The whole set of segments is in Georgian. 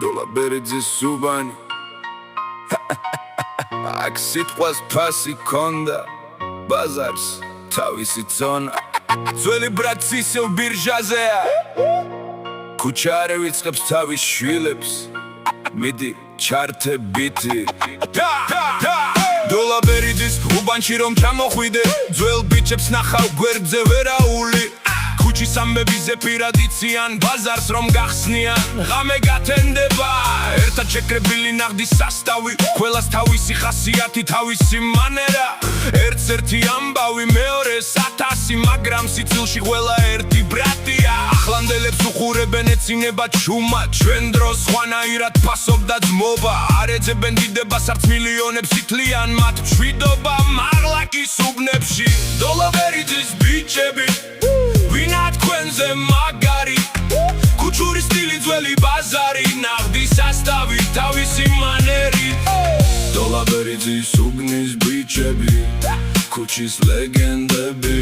დოლაბერიძის სუბანი აქ სიტყვას ფასი ქონდა ბაზარს თავისი ცონა ძველი ბრატს ისევ ბირჟაზეა ქუჩა არ ვიწყებს თავის შვილებს მიდი ჩართებითი დოლაბერიძის უბანში რომ ჩამოხვიდე ძველ ბიჭებს ნახავ გვერდზე ვერაული ქუჩის ამბებზე პირად იციან ბაზარს რომ გახსნიან ღამე გათენდება ერთად შეკრებილი ნაღდის სასტავი ყველას თავისი ხასიათი თავისი მანერა ერთ-ერთი ამბავი მეორეს 1000 მაგრამ სიცილში ყველა ერთი ბრატია ახლანდელებს უხურებენ ეცინება ჩუმა ჩვენ დროს ხვანაირად ფასობდა ძმობა არ ეძებენ დიდებას არც მილიონებს ითლიან მათ მშვიდობა მაღლა კი სუბნებში დოლაბერიძის ბიჭები ვინა თქვენზე მაგარი ქუჩური სტილი ძველი ბაზარი ნაღდის სასტავი თავისი მანერით დოლაბერიძის უბნის ბიჭები ქუჩის ლეგენდები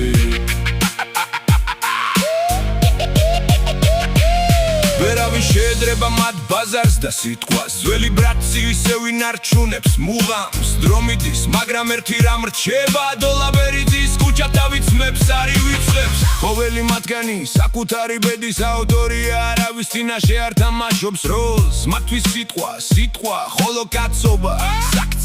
ვერავინ შეედრება მათ ბაზარს და სიტყვას ძველი ბრატი ისევ ინარჩუნებს მუღამს დრომიდის მაგრამ ერთი რამ რჩება დოლაბერიძის ქუჩა თავიცმებს არ ივიწყებს ყოველი მათგანი საკუთარი ბედის ავტორია არავის წინაშე არ თამაშობს როლს მათთვის სიტყვა ხოლო კაცობა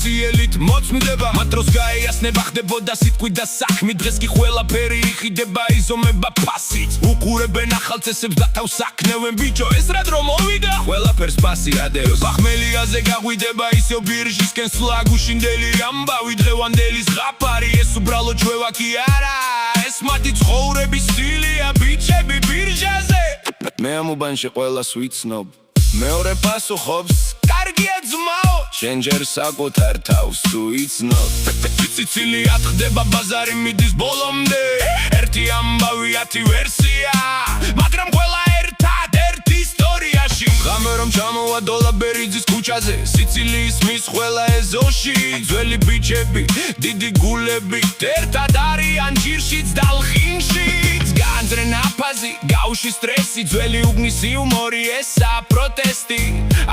საქციელით მოწმდება მათ დროს გაეასნება ხდებოდა სიტყვით და საქმით დღეს კი ყველაფერი იხიდება იზომება ფასით უყურებენ ახალ წესებს და თავს აქნევენ ბიჭო ეს რა დრო მოვიდა ყველაფერს ფასი ადევს ბახმელიაზე გაღვიდება ისევ ბირჟისკენ სვლა გუშინდელი ამბავი დღევანდელი ზღაპარი ეს უბრალოდ ჩვევა კი არა ეს მათი ცხოვრების სტილია ბიჭები ბირჟაზე მე ამ უბანში ყველას ვიცნობ მეორე პასუხობს კარგია ძმაო შენ ჯერ საკუთარ თავს თუ იცნობ ციცილი ატყდება ბაზარი მიდის ბოლომდე ერთი ამბავი 10 ვერსია მაგრამ ყველა ერთად ერთ ისტორიაში ღამე რომ ჩამოვა დოლაბერიძის ქუჩაზე სიცილიის მის ყველა ეზოში ძველი ბიჭები დიდი გულები ერთად არიან ჯირშიც და ლხინშიც განძრენ აფაზი გავში სტრესი ძველი უბნის იუმორი ესა პროტესტი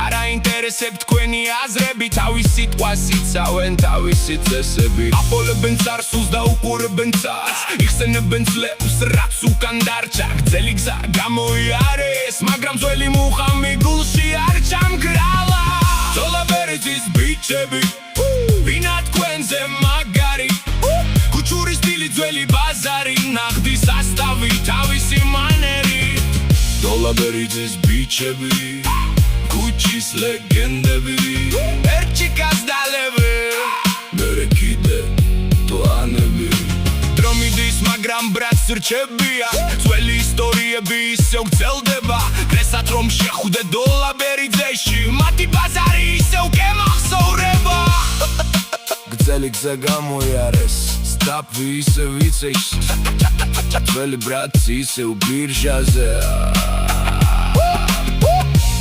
არ აინტერესებთ თქვენი აზრები თავის სიტყვას იცავენ თავისი წესები აპოლებენ წარსულს და უყურებენ წარს იხსენებენ ძლებს რაც უკან დარჩა გრძელი გზა გამოიარეს მაგრამ ძველი მუხამი გულში არ ჩამგრალა დოლაბერიძის ბიჭები ვინა თქვენზე მაგარი ქუჩური სტილი ძველი ბაზარი ნაღდის სასტავი თავისი მანერით დოლაბერიძის ბიჭები ქუჩის ლეგენდები ერჩიკას დალები მერე კიდე პლანები დრომიდის მაგრამ ბრატს რჩებია ძველი ისტორიები ისევ გრძელდება დღესაც რომ შეხვდე დოლაბერიძეში მათი ბაზარი ისევ გემახსოვრება გრძელი გზა გამოიარეს სტაფი ისევ იცეში ძველი ბრატი ისევ ბირჟაზეა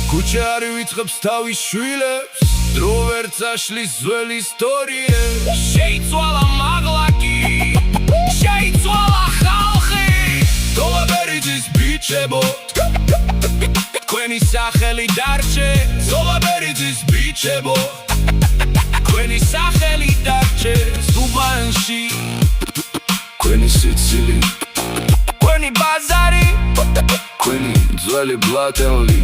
ქუჩა არ ვიწყებს თავის შვილებს დრო ვერ წაშლის ძველი ისტორიები შეიცვალა მაღლა კი შეიცვალა ხალხი დოლაბერიძის ბიჭებო თქვენი სახელი დარჩეს დოლაბერიძის ბიჭებო თქვენი სახელი დარჩეს უბანში თქვენი სიცილი თქვენი ბაზარი თქვენი ძველი ბლატელი